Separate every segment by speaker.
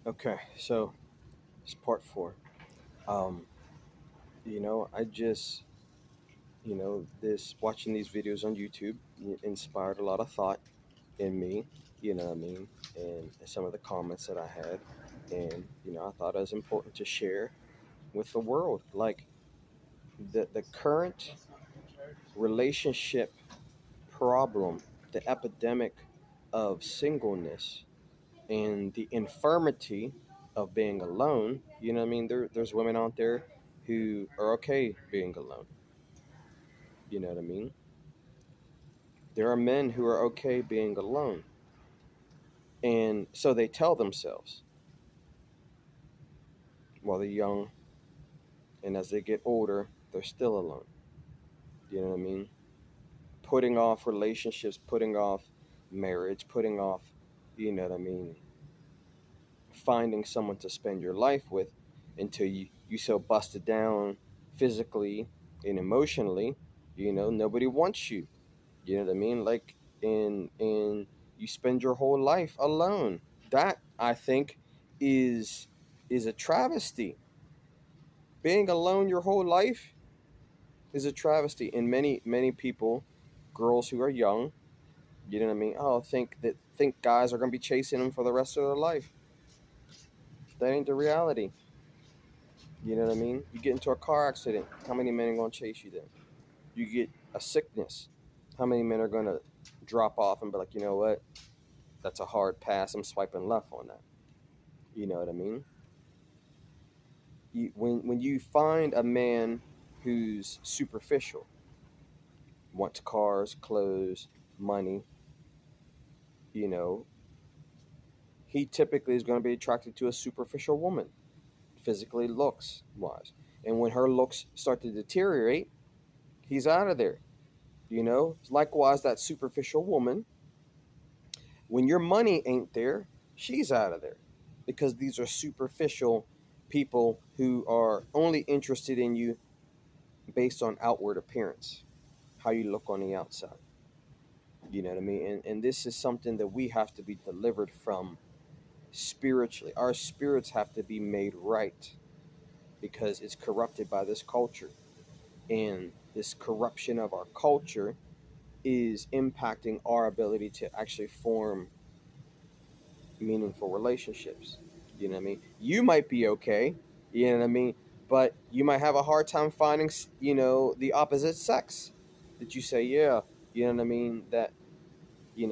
Speaker 1: Okay, so it's part four. Um, I just, this watching these videos on YouTube inspired a lot of thought in me, you know what I mean, and some of the comments that I had. And, I thought it was important to share with the world. Like the current relationship problem, the epidemic of singleness, and the infirmity of being alone. You know what I mean? There's women out there who are okay being alone. You know what I mean? There are men who are okay being alone. And so they tell themselves while they're young, and as they get older, they're still alone. You know what I mean? Putting off relationships, putting off marriage, putting off, you know what I mean, finding someone to spend your life with until you so busted down physically and emotionally, nobody wants you. You know what I mean? Like, and you spend your whole life alone. That, I think, is a travesty. Being alone your whole life is a travesty. And many people, girls who are young, you know what I mean? Oh, think guys are gonna be chasing them for the rest of their life. That ain't the reality. You know what I mean? You get into a car accident, how many men are gonna chase you then? You get a sickness, how many men are gonna drop off and be like, you know what? That's a hard pass. I'm swiping left on that. You know what I mean? When you find a man who's superficial, wants cars, clothes, money, you know, he typically is going to be attracted to a superficial woman, physically, looks wise. And when her looks start to deteriorate, he's out of there. Likewise, that superficial woman, when your money ain't there, she's out of there, because these are superficial people who are only interested in you based on outward appearance, how you look on the outside. You know what I mean? And this is something that we have to be delivered from spiritually. Our spirits have to be made right because it's corrupted by this culture. And this corruption of our culture is impacting our ability to actually form meaningful relationships. You know what I mean? You might be okay, you know what I mean? But you might have a hard time finding, the opposite sex that you say, yeah, you know what I mean? That,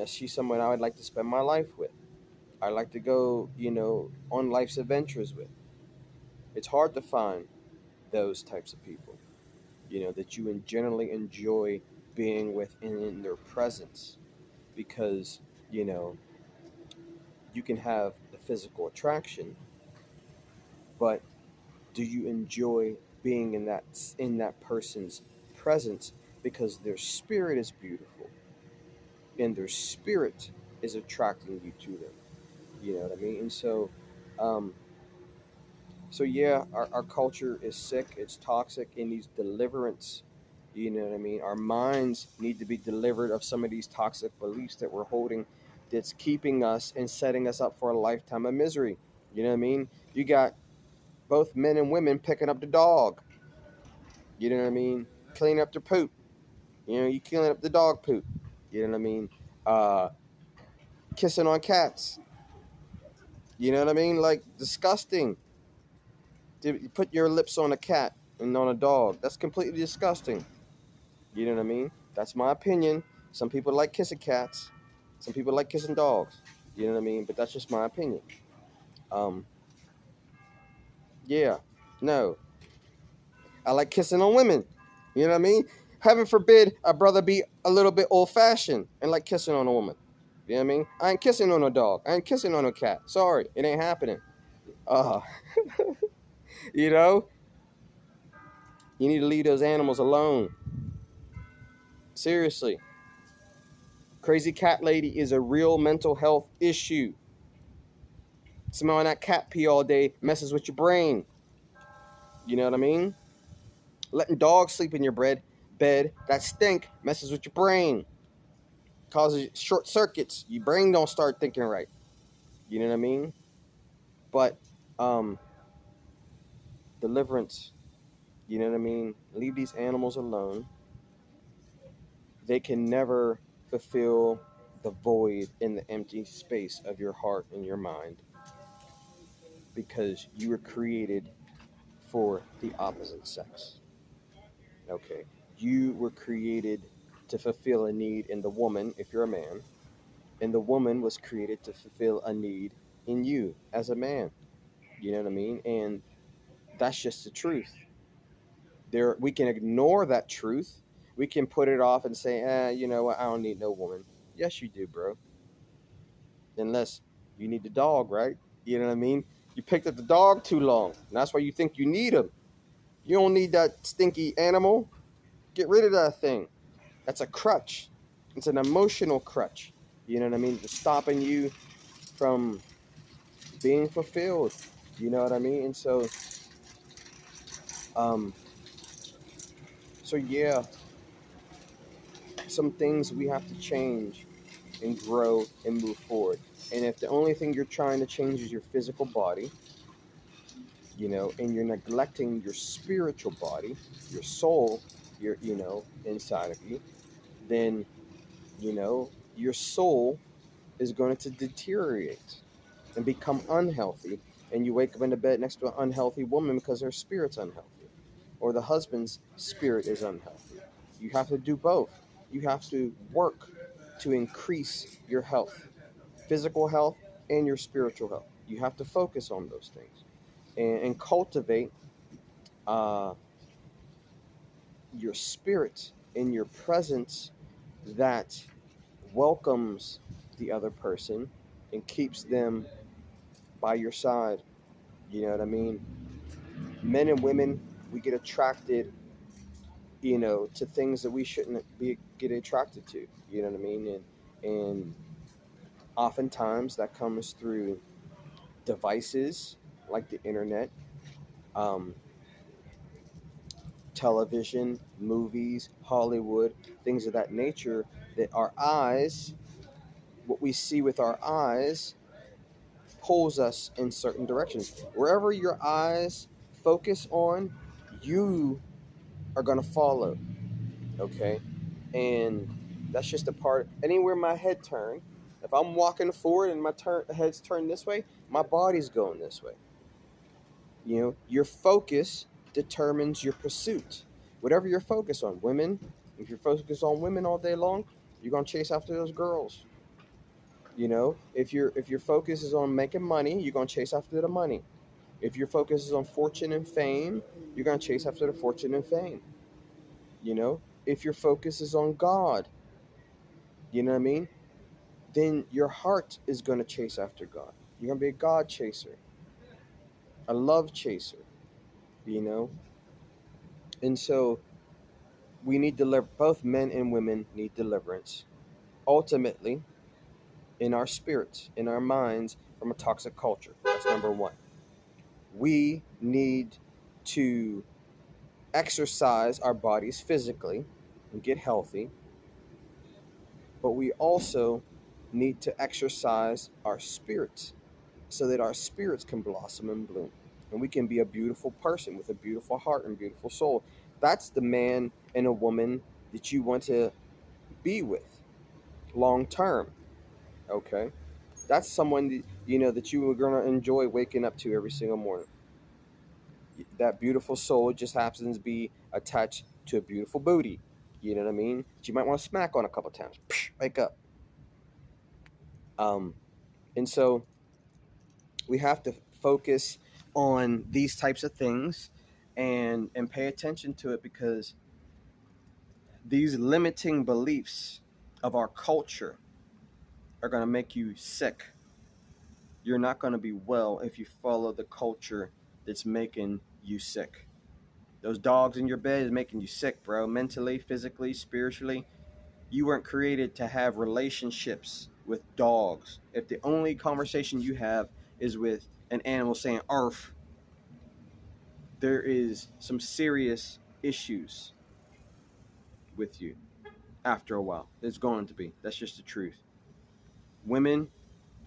Speaker 1: she's someone I would like to spend my life with. I like to go, on life's adventures with. It's hard to find those types of people, that you generally enjoy being with and in their presence because, you know, you can have the physical attraction, but do you enjoy being in that person's presence because their spirit is beautiful and their spirit is attracting you to them? You know what I mean? And um, so yeah, our culture is sick, it's toxic, and needs deliverance. You know what I mean? Our minds need to be delivered of some of these toxic beliefs that we're holding, that's keeping us and setting us up for a lifetime of misery. You know what I mean? You got both men and women picking up the dog. You know what I mean? Cleaning up their poop. You cleaning up the dog poop. You know what I mean? Uh, Kissing on cats. You know what I mean? Like, disgusting. You put your lips on a cat and on a dog. That's completely disgusting. You know what I mean? That's my opinion. Some people like kissing cats. Some people like kissing dogs. You know what I mean? But that's just my opinion. Um, yeah. No. I like kissing on women. You know what I mean? Heaven forbid a brother be a little bit old fashioned and like kissing on a woman. You know what I mean? I ain't kissing on a dog. I ain't kissing on a cat. Sorry, it ain't happening. Uh, you know, you need to leave those animals alone. Seriously. Crazy cat lady is a real mental health issue. Smelling that cat pee all day messes with your brain. You know what I mean? Letting dogs sleep in your bed that stink messes with your brain. Causes short circuits. Your brain don't start thinking right. You know what I mean? But um, deliverance, you know what I mean? Leave these animals alone. They can never fulfill the void in the empty space of your heart and your mind, because you were created for the opposite sex. Okay. You were created to fulfill a need in the woman if you're a man, and the woman was created to fulfill a need in you as a man. You know what I mean? And that's just the truth. There, we can ignore that truth. We can put it off and say, you know what, I don't need no woman. Yes, you do, bro. Unless you need the dog, right? You know what I mean? You picked up the dog too long, and that's why you think you need him. You don't need that stinky animal. Get rid of that thing. That's a crutch. It's an emotional crutch. You know what I mean? It's stopping you from being fulfilled. You know what I mean? And um, so yeah, some things we have to change and grow and move forward. And if the only thing you're trying to change is your physical body, you know, and you're neglecting your spiritual body, your soul, inside of you, then, your soul is going to deteriorate and become unhealthy. And you wake up in the bed next to an unhealthy woman because her spirit's unhealthy, or the husband's spirit is unhealthy. You have to do both. You have to work to increase your health, physical health, and your spiritual health. You have to focus on those things, and cultivate uh, your spirit in your presence that welcomes the other person and keeps them by your side. You know what I mean? Men and women, we get attracted, to things that we shouldn't be get attracted to. You know what I mean? And oftentimes that comes through devices like the internet, um, television, movies, Hollywood, things of that nature, that our eyes, what we see with our eyes, pulls us in certain directions. Wherever your eyes focus on, you are going to follow. Okay. And that's just a part. Anywhere my head turned, if I'm walking forward and my head's turned this way, my body's going this way. Your focus determines your pursuit. Whatever you're focused on, women, if you're focused on women all day long, you're gonna chase after those girls. If your focus is on making money, you're gonna chase after the money. If your focus is on fortune and fame, you're gonna chase after the fortune and fame. If your focus is on God, you know what I mean? Then your heart is gonna chase after God. You're gonna be a God chaser, a love chaser, you know? And so we need both men and women need deliverance. Ultimately, in our spirits, in our minds, from a toxic culture. That's number one. We need to exercise our bodies physically and get healthy, but we also need to exercise our spirits so that our spirits can blossom and bloom, and we can be a beautiful person with a beautiful heart and beautiful soul. That's the man and a woman that you want to be with long term. Okay, that's someone that you are going to enjoy waking up to every single morning. That beautiful soul just happens to be attached to a beautiful booty. You know what I mean? That you might want to smack on a couple times. Wake up. Um, and so we have to focus on these types of things, and pay attention to it, because these limiting beliefs of our culture are going to make you sick. You're not going to be well if you follow the culture that's making you sick. Those dogs in your bed is making you sick, bro. Mentally, physically, spiritually. You weren't created to have relationships with dogs. If the only conversation you have is with an animal saying arf, there is some serious issues with you after a while. There's going to be. That's just the truth. Women,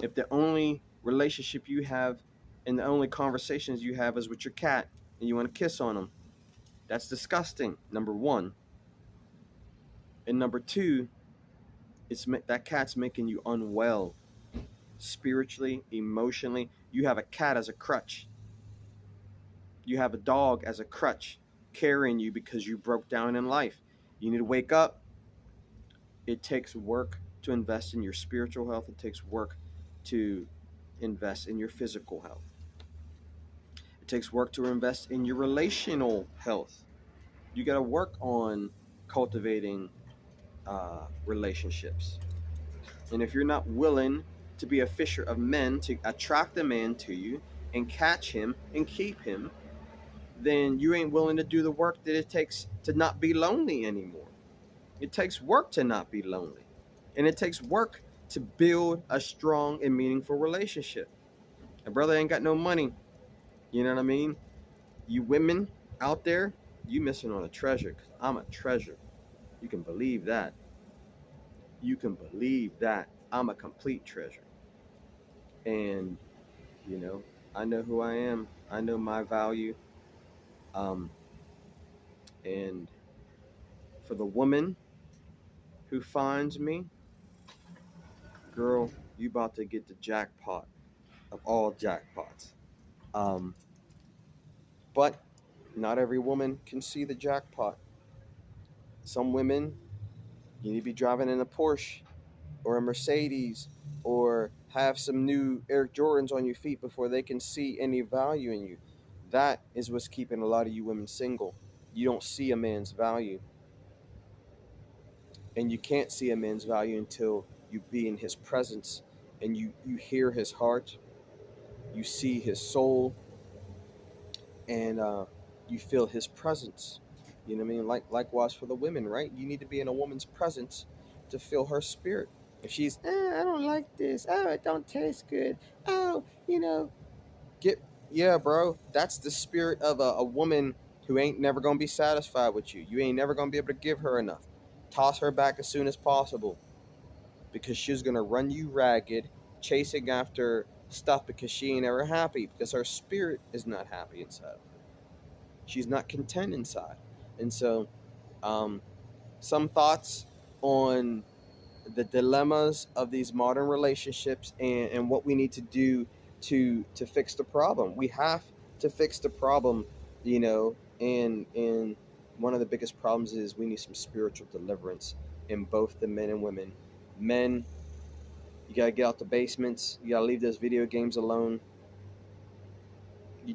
Speaker 1: if the only relationship you have and the only conversations you have is with your cat, and you want to kiss on him. That's disgusting, number one. And number two, that cat's making you unwell spiritually, emotionally. You have a cat as a crutch. You have a dog as a crutch carrying you because you broke down in life. You need to wake up. It takes work to invest in your spiritual health. It takes work to invest in your physical health. It takes work to invest in your relational health. You got to work on cultivating relationships. And if you're not willing to be a fisher of men, to attract a man to you and catch him and keep him, then you ain't willing to do the work that it takes to not be lonely anymore. It takes work to not be lonely. And it takes work to build a strong and meaningful relationship. A brother ain't got no money. You know what I mean? You women out there, you missing on a treasure. 'Cause I'm a treasure. You can believe that. You can believe that. I'm a complete treasure. And, you know, I know who I am. I know my value. Um, and for the woman who finds me, girl, you about to get the jackpot of all jackpots. Um, but not every woman can see the jackpot. Some women, you need to be driving in a Porsche or a Mercedes or have some new Air Jordans on your feet before they can see any value in you. That is what's keeping a lot of you women single. You don't see a man's value. And you can't see a man's value until you be in his presence and you hear his heart, you see his soul, and you feel his presence. You know what I mean? Likewise for the women, right? You need to be in a woman's presence to feel her spirit. If she's, I don't like this. Oh, it don't taste good. Oh, get yeah, bro. That's the spirit of a woman who ain't never gonna be satisfied with you. You ain't never gonna be able to give her enough. Toss her back as soon as possible because she's gonna run you ragged, chasing after stuff because she ain't ever happy because her spirit is not happy inside. She's not content inside. And so, um, some thoughts on the dilemmas of these modern relationships and what we need to do to fix the problem. We have to fix the problem, and one of the biggest problems is we need some spiritual deliverance in both the men and women. Men, you gotta get out the basements. You gotta leave those video games alone.